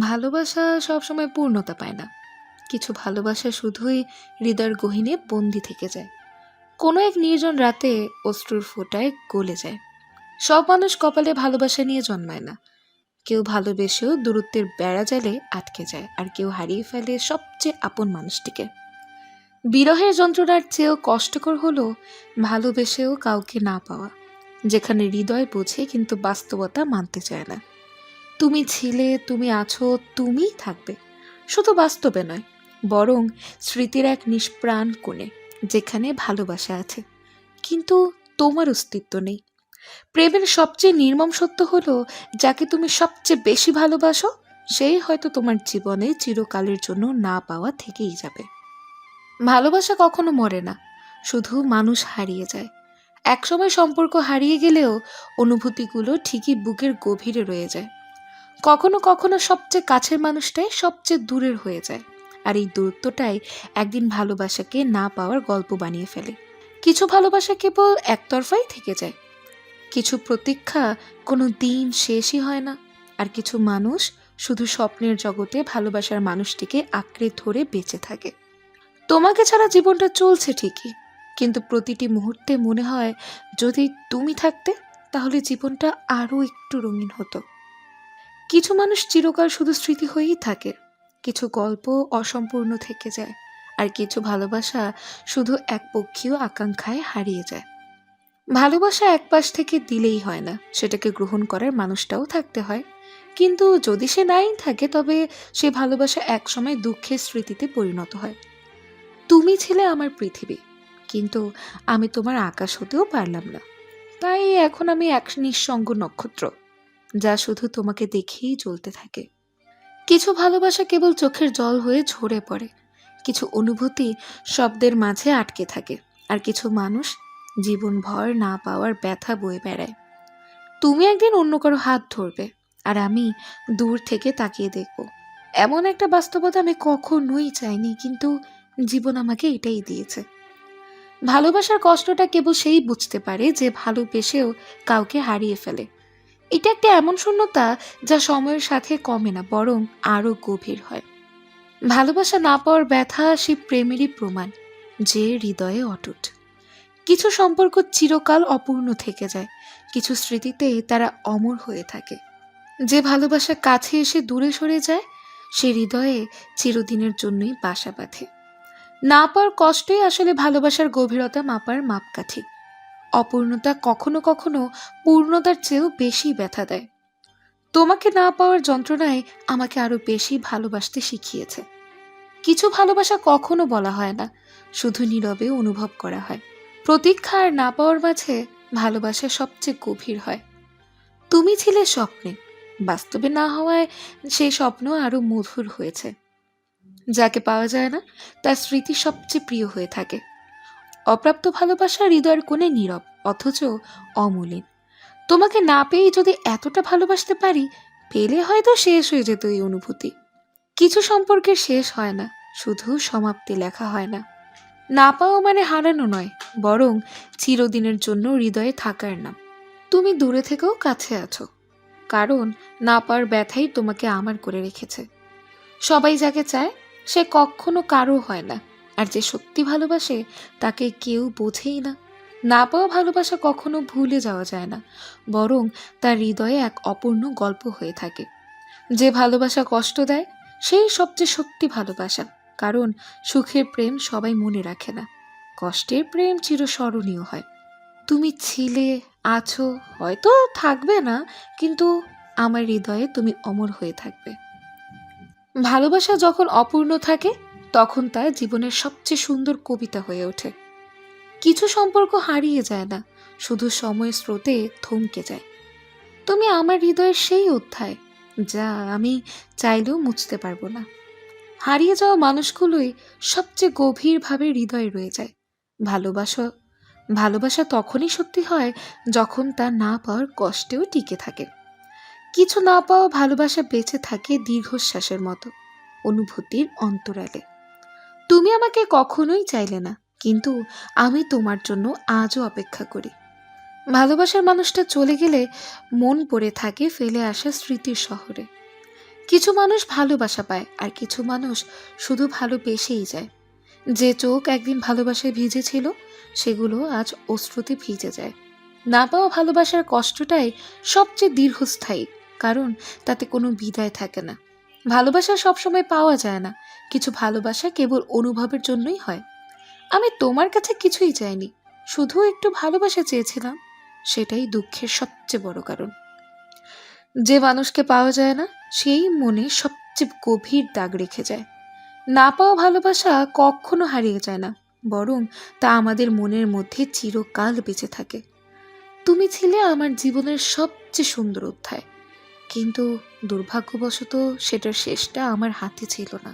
ভালোবাসা সবসময় পূর্ণতা পায় না। কিছু ভালোবাসা শুধুই হৃদয়ের গহীনে বন্দি থেকে যায়। কোনো এক নির্জন রাতে অশ্রুর ফোঁটায় গলে যায়। সব মানুষ কপালে ভালোবাসা নিয়ে জন্মায় না। কেউ ভালোবেসেও দূরত্বের বেড়াজালে আটকে যায়, আর কেউ হারিয়ে ফেলে সবচেয়ে আপন মানুষটিকে। বিরহের যন্ত্রণার চেয়েও কষ্টকর হলো ভালোবেসেও কাউকে না পাওয়া, যেখানে হৃদয় বোঝে কিন্তু বাস্তবতা মানতে চায় না। তুমি ছিলে, তুমি আছো, তুমিই থাকবে, শুধু বাস্তবে নয়, বরং স্মৃতির এক নিষ্প্রাণ কোণে, যেখানে ভালোবাসা আছে কিন্তু তোমার অস্তিত্ব নেই। প্রেমের সবচেয়ে নির্মম সত্য হলো, যাকে তুমি সবচেয়ে বেশি ভালোবাসো সেই হয়তো তোমার জীবনে চিরকালের জন্য না পাওয়া থেকেই যাবে। ভালোবাসা কখনো মরে না, শুধু মানুষ হারিয়ে যায়। একসময় সম্পর্ক হারিয়ে গেলেও অনুভূতিগুলো ঠিকই বুকের গভীরে রয়ে যায়। কখনো কখনো সবচেয়ে কাছের মানুষটাই সবচেয়ে দূরের হয়ে যায়, আর এই দূরত্বটাই একদিন ভালোবাসাকে না পাওয়ার গল্প বানিয়ে ফেলে। কিছু ভালোবাসা কেবল একতরফাই থেকে যায়, কিছু প্রতীক্ষা কোনো দিন শেষই হয় না, আর কিছু মানুষ শুধু স্বপ্নের জগতে ভালোবাসার মানুষটিকে আঁকড়ে ধরে বেঁচে থাকে। তোমাকে ছাড়া জীবনটা চলছে ঠিকই, কিন্তু প্রতিটি মুহূর্তে মনে হয় যদি তুমি থাকতে তাহলে জীবনটা আরও একটু রঙিন হতো। কিছু মানুষ চিরকাল শুধু স্মৃতি হয়েই থাকে, কিছু গল্প অসম্পূর্ণ থেকে যায়, আর কিছু ভালোবাসা শুধু একপক্ষীয় আকাঙ্ক্ষায় হারিয়ে যায়। ভালোবাসা এক পাশ থেকে দিলেই হয় না, সেটাকে গ্রহণ করার মানুষটাও থাকতে হয়। কিন্তু যদি সে নাই থাকে, তবে সে ভালোবাসা একসময় দুঃখের স্মৃতিতে পরিণত হয়। তুমি ছিলে আমার পৃথিবী, কিন্তু আমি তোমার আকাশ হতেও পারলাম না। তাই এখন আমি এক নিঃসঙ্গ নক্ষত্র, যা শুধু তোমাকে দেখেই জ্বলতে থাকে। কিছু ভালোবাসা কেবল চোখের জল হয়ে ঝরে পড়ে, কিছু অনুভূতি শব্দের মাঝে আটকে থাকে, আর কিছু মানুষ জীবনভর না পাওয়ার ব্যথা বয়ে বেড়ায়। তুমি একদিন অন্য কারো হাত ধরবে, আর আমি দূর থেকে তাকিয়ে দেখব। এমন একটা বাস্তবতা আমি কখনোই চাইনি, কিন্তু জীবন আমাকে এটাই দিয়েছে। ভালোবাসার কষ্টটা কেবল সেই বুঝতে পারে যে ভালোবেসেও কাউকে হারিয়ে ফেলে। এটা একটা এমন শূন্যতা যা সময়ের সাথে কমে না, বরং আরো গভীর হয়। ভালোবাসা না পাওয়ার ব্যথা সেই প্রেমেরই প্রমাণ যে হৃদয়ে অটুট। কিছু সম্পর্ক চিরকাল অপূর্ণ থেকে যায়, কিছু স্মৃতিতে তারা অমর হয়ে থাকে। যে ভালোবাসা কাছে এসে দূরে সরে যায়, সে হৃদয়ে চিরদিনের জন্যই বাসা বাঁধে। না পাওয়ার কষ্টই আসলে ভালোবাসার গভীরতা মাপার মাপকাঠি। অপূর্ণতা কখনো কখনো পূর্ণতার চেয়েও বেশি ব্যথা দেয়। তোমাকে না পাওয়ার যন্ত্রণায় আমাকে আরো বেশি ভালোবাসতে শিখিয়েছে। কিছু ভালোবাসা কখনো বলা হয় না, শুধু নীরবে অনুভব করা হয়। প্রতীক্ষা আর না পাওয়ার মাঝে ভালোবাসা সবচেয়ে গভীর হয়। তুমি ছিলে স্বপ্নে, বাস্তবে না হওয়ায় সেই স্বপ্ন আরো মধুর হয়েছে। যাকে পাওয়া যায় না, তার স্মৃতি সবচেয়ে প্রিয় হয়ে থাকে। অপ্রাপ্ত ভালোবাসা হৃদয়ের কোণে নীরব, অথচ অমলিন। তোমাকে না পেয়েই যদি এতটা ভালোবাসতে পারি, পেলে হয়তো শেষ হয়ে যেত এই অনুভূতি। কিছু সম্পর্কের শেষ হয় না, শুধু সমাপ্তি লেখা হয় না। না পাওয়া মানে হারানো নয়, বরং চিরদিনের জন্য হৃদয়ে থাকার নাম। তুমি দূরে থেকেও কাছে আছো, কারণ না পাওয়ার ব্যথাই তোমাকে আমার করে রেখেছে। সবাই যাকে চায় সে কখনো কারো হয় না, আর যে সত্যি ভালোবাসে তাকে কেউ বোঝেই না। না পাওয়া ভালোবাসা কখনো ভুলে যাওয়া যায় না, বরং তার হৃদয়ে এক অপূর্ণ গল্প হয়ে থাকে। যে ভালোবাসা কষ্ট দেয় সেই সবচেয়ে সত্যি ভালোবাসা, কারণ সুখের প্রেম সবাই মনে রাখে না, কষ্টের প্রেম চিরস্মরণীয় হয়। তুমি ছিলে, আছো, হয়তো থাকবে না, কিন্তু আমার হৃদয়ে তুমি অমর হয়ে থাকবে। ভালোবাসা যখন অপূর্ণ থাকে, তখন তা জীবনের সবচেয়ে সুন্দর কবিতা হয়ে ওঠে। কিছু সম্পর্ক হারিয়ে যায় না, শুধু সময়ের স্রোতে থমকে যায়। তুমি আমার হৃদয়ের সেই অধ্যায়, যা আমি চাইলেও মুছতে পারবো না। হারিয়ে যাওয়া মানুষগুলোই সবচেয়ে গভীরভাবে হৃদয়ে রয়ে যায়। ভালোবাসা ভালোবাসা তখনই সত্যি হয় যখন তা না পাওয়ার কষ্টেও টিকে থাকে। কিছু না পাওয়া ভালোবাসা বেঁচে থাকে দীর্ঘশ্বাসের মতো, অনুভূতির অন্তরালে। তুমি আমাকে কখনোই চাইলে না, কিন্তু আমি তোমার জন্য আজও অপেক্ষা করি। ভালোবাসার মানুষটা চলে গেলে মন পড়ে থাকে ফেলে আসা স্মৃতির শহরে। কিছু মানুষ ভালোবাসা পায় আর কিছু মানুষ শুধু ভালোবেসেই যায়। যে চোখ একদিন ভালোবাসায় ভিজেছিল সেগুলো আজ অশ্রুতে ভিজে যায়। না পাওয়া ভালোবাসার কষ্টটাই সবচেয়ে দীর্ঘস্থায়ী, কারণ তাতে কোনো বিদায় থাকে না। ভালোবাসা সবসময় পাওয়া যায় না, কিছু ভালোবাসা কেবল অনুভবের জন্যই হয়। আমি তোমার কাছে কিছুই চাইনি, শুধু একটু ভালোবাসা চেয়েছিলাম, সেটাই দুঃখের সবচেয়ে বড় কারণ। যে মানুষকে পাওয়া যায় না সেই মনে সবচেয়ে গভীর দাগ রেখে যায়। না পাওয়া ভালোবাসা কখনো হারিয়ে যায় না, বরং তা আমাদের মনের মধ্যে চিরকাল বেঁচে থাকে। তুমি ছিলে আমার জীবনের সবচেয়ে সুন্দর অধ্যায়, কিন্তু দুর্ভাগ্যবশত সেটার শেষটা আমার হাতে ছিল না।